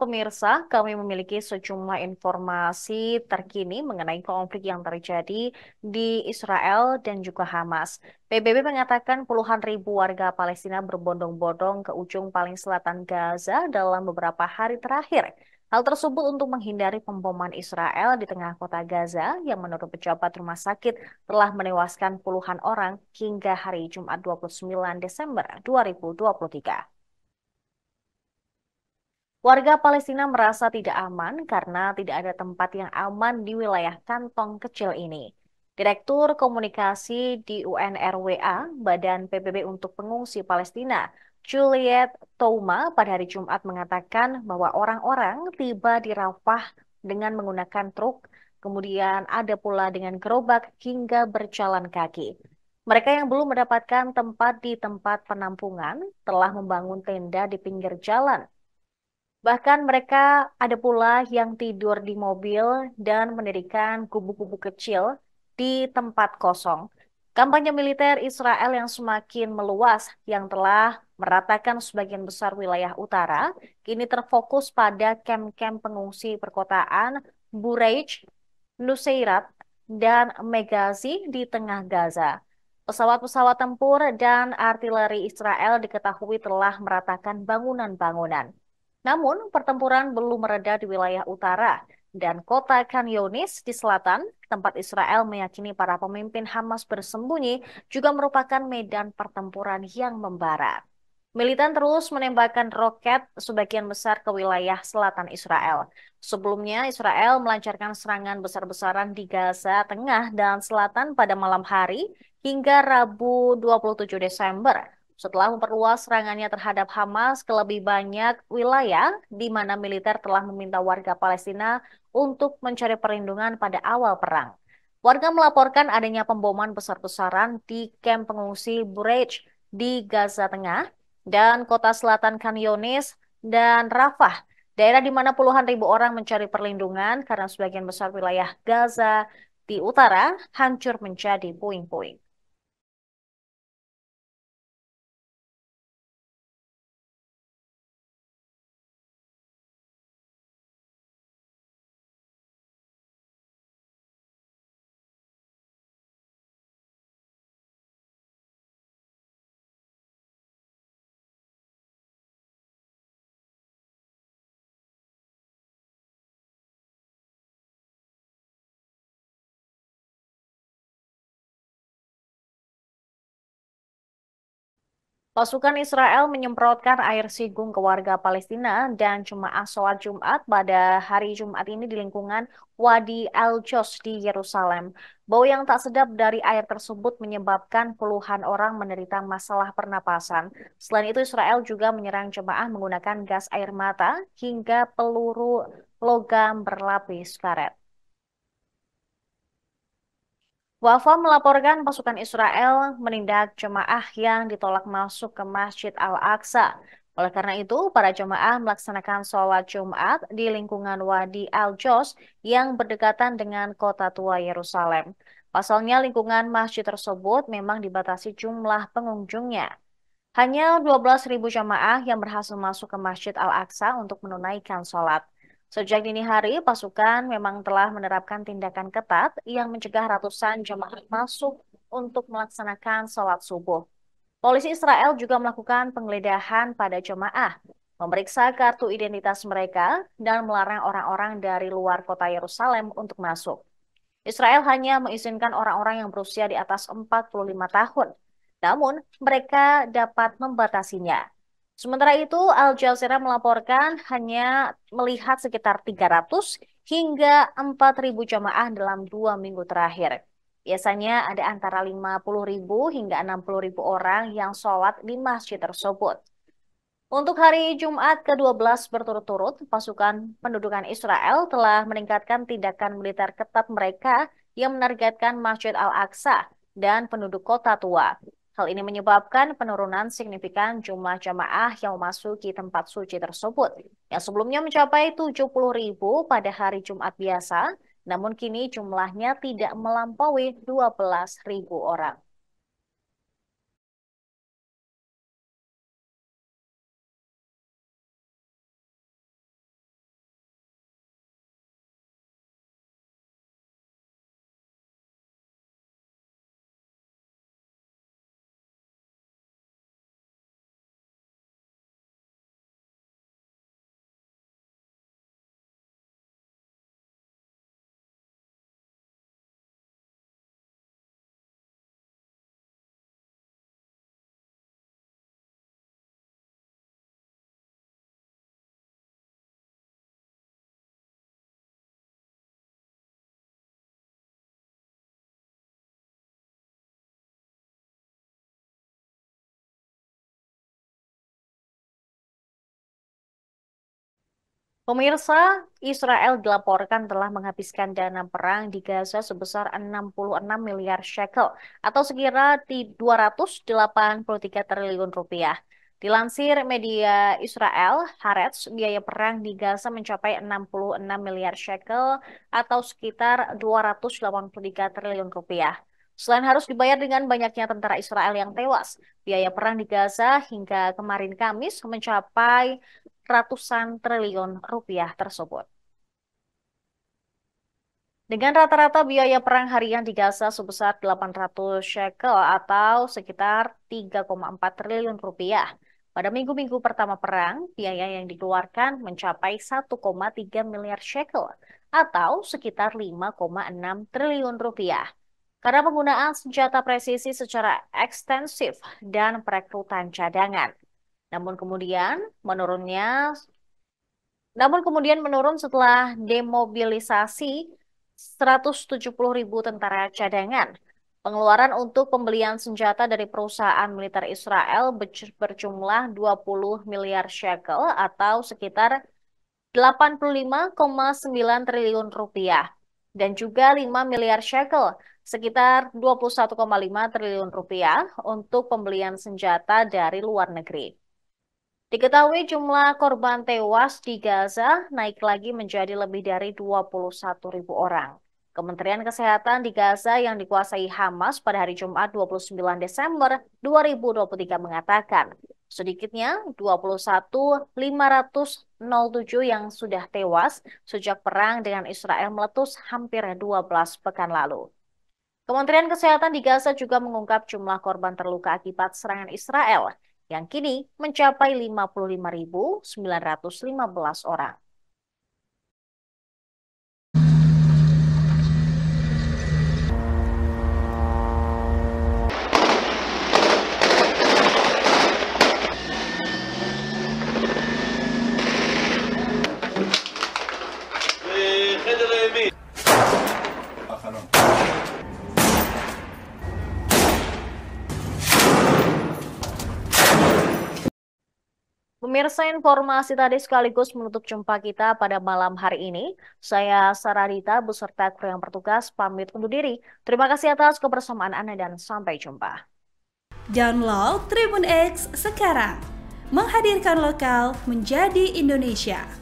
pemirsa, kami memiliki sejumlah informasi terkini mengenai konflik yang terjadi di Israel dan juga Hamas. PBB mengatakan puluhan ribu warga Palestina berbondong-bondong ke ujung paling selatan Gaza dalam beberapa hari terakhir. Hal tersebut untuk menghindari pemboman Israel di tengah kota Gaza yang menurut pejabat rumah sakit telah menewaskan puluhan orang hingga hari Jumat 29 Desember 2023. Warga Palestina merasa tidak aman karena tidak ada tempat yang aman di wilayah kantong kecil ini. Direktur Komunikasi di UNRWA, Badan PBB untuk Pengungsi Palestina, Juliet Touma pada hari Jumat mengatakan bahwa orang-orang tiba di Rafah dengan menggunakan truk, kemudian ada pula dengan gerobak hingga berjalan kaki. Mereka yang belum mendapatkan tempat di tempat penampungan telah membangun tenda di pinggir jalan. Bahkan mereka ada pula yang tidur di mobil dan mendirikan kubu-kubu kecil di tempat kosong. Kampanye militer Israel yang semakin meluas yang telah meratakan sebagian besar wilayah utara, kini terfokus pada kem-kem pengungsi perkotaan Bureij, Nuseirat, dan Megazi di tengah Gaza. Pesawat-pesawat tempur dan artileri Israel diketahui telah meratakan bangunan-bangunan. Namun, pertempuran belum mereda di wilayah utara dan kota Khan Younis di selatan, tempat Israel meyakini para pemimpin Hamas bersembunyi, juga merupakan medan pertempuran yang membara. Militan terus menembakkan roket sebagian besar ke wilayah selatan Israel. Sebelumnya, Israel melancarkan serangan besar-besaran di Gaza Tengah dan Selatan pada malam hari hingga Rabu 27 Desember setelah memperluas serangannya terhadap Hamas ke lebih banyak wilayah di mana militer telah meminta warga Palestina untuk mencari perlindungan pada awal perang. Warga melaporkan adanya pemboman besar-besaran di kamp pengungsi Bureij di Gaza Tengah dan kota selatan Khan Younis dan Rafah, daerah di mana puluhan ribu orang mencari perlindungan karena sebagian besar wilayah Gaza di utara hancur menjadi puing-puing. Pasukan Israel menyemprotkan air sigung ke warga Palestina dan jemaah sholat Jumat pada hari Jumat ini di lingkungan Wadi Al-Jos di Yerusalem. Bau yang tak sedap dari air tersebut menyebabkan puluhan orang menderita masalah pernapasan. Selain itu, Israel juga menyerang jemaah menggunakan gas air mata hingga peluru logam berlapis karet. Wafa melaporkan pasukan Israel menindak jemaah yang ditolak masuk ke Masjid Al-Aqsa. Oleh karena itu, para jemaah melaksanakan sholat Jumat di lingkungan Wadi Al-Jos yang berdekatan dengan kota tua Yerusalem. Pasalnya, lingkungan masjid tersebut memang dibatasi jumlah pengunjungnya. Hanya 12.000 jamaah yang berhasil masuk ke Masjid Al-Aqsa untuk menunaikan sholat. Sejak dini hari, pasukan memang telah menerapkan tindakan ketat yang mencegah ratusan jamaah masuk untuk melaksanakan sholat subuh. Polisi Israel juga melakukan penggeledahan pada jemaah, memeriksa kartu identitas mereka, dan melarang orang-orang dari luar kota Yerusalem untuk masuk. Israel hanya mengizinkan orang-orang yang berusia di atas 45 tahun. Namun, mereka dapat membatasinya. Sementara itu, Al Jazeera melaporkan hanya melihat sekitar 300 hingga 4.000 jamaah dalam 2 minggu terakhir. Biasanya ada antara 50.000 hingga 60.000 orang yang sholat di masjid tersebut. Untuk hari Jumat ke-12 berturut-turut, pasukan pendudukan Israel telah meningkatkan tindakan militer ketat mereka yang menargetkan Masjid Al-Aqsa dan penduduk kota tua. Hal ini menyebabkan penurunan signifikan jumlah jamaah yang memasuki tempat suci tersebut, yang sebelumnya mencapai 70.000 pada hari Jumat biasa, namun kini jumlahnya tidak melampaui 12.000 orang. Pemirsa, Israel dilaporkan telah menghabiskan dana perang di Gaza sebesar 66 miliar shekel atau sekira di 283 triliun rupiah. Dilansir media Israel, Haaretz, biaya perang di Gaza mencapai 66 miliar shekel atau sekitar 283 triliun rupiah. Selain harus dibayar dengan banyaknya tentara Israel yang tewas, biaya perang di Gaza hingga kemarin Kamis mencapai ratusan triliun rupiah tersebut. Dengan rata-rata biaya perang harian di Gaza sebesar 800 shekel atau sekitar 3,4 triliun rupiah. Pada minggu-minggu pertama perang, biaya yang dikeluarkan mencapai 1,3 miliar shekel atau sekitar 5,6 triliun rupiah. Karena penggunaan senjata presisi secara ekstensif dan perekrutan cadangan. Namun kemudian menurunnya Namun kemudian menurun setelah demobilisasi 170.000 tentara cadangan. Pengeluaran untuk pembelian senjata dari perusahaan militer Israel berjumlah 20 miliar shekel atau sekitar 85,9 triliun rupiah. Dan juga 5 miliar shekel, sekitar 21,5 triliun rupiah untuk pembelian senjata dari luar negeri. Diketahui jumlah korban tewas di Gaza naik lagi menjadi lebih dari 21.000 orang. Kementerian Kesehatan di Gaza yang dikuasai Hamas pada hari Jumat 29 Desember 2023 mengatakan, sedikitnya 21.507 yang sudah tewas sejak perang dengan Israel meletus hampir 12 pekan lalu. Kementerian Kesehatan di Gaza juga mengungkap jumlah korban terluka akibat serangan Israel yang kini mencapai 55.915 orang. Pemirsa, informasi tadi sekaligus menutup jumpa kita pada malam hari ini. Saya Saradita beserta kru yang bertugas pamit undur diri. Terima kasih atas kebersamaan Anda dan sampai jumpa. Download Tribun X sekarang. Menghadirkan lokal menjadi Indonesia.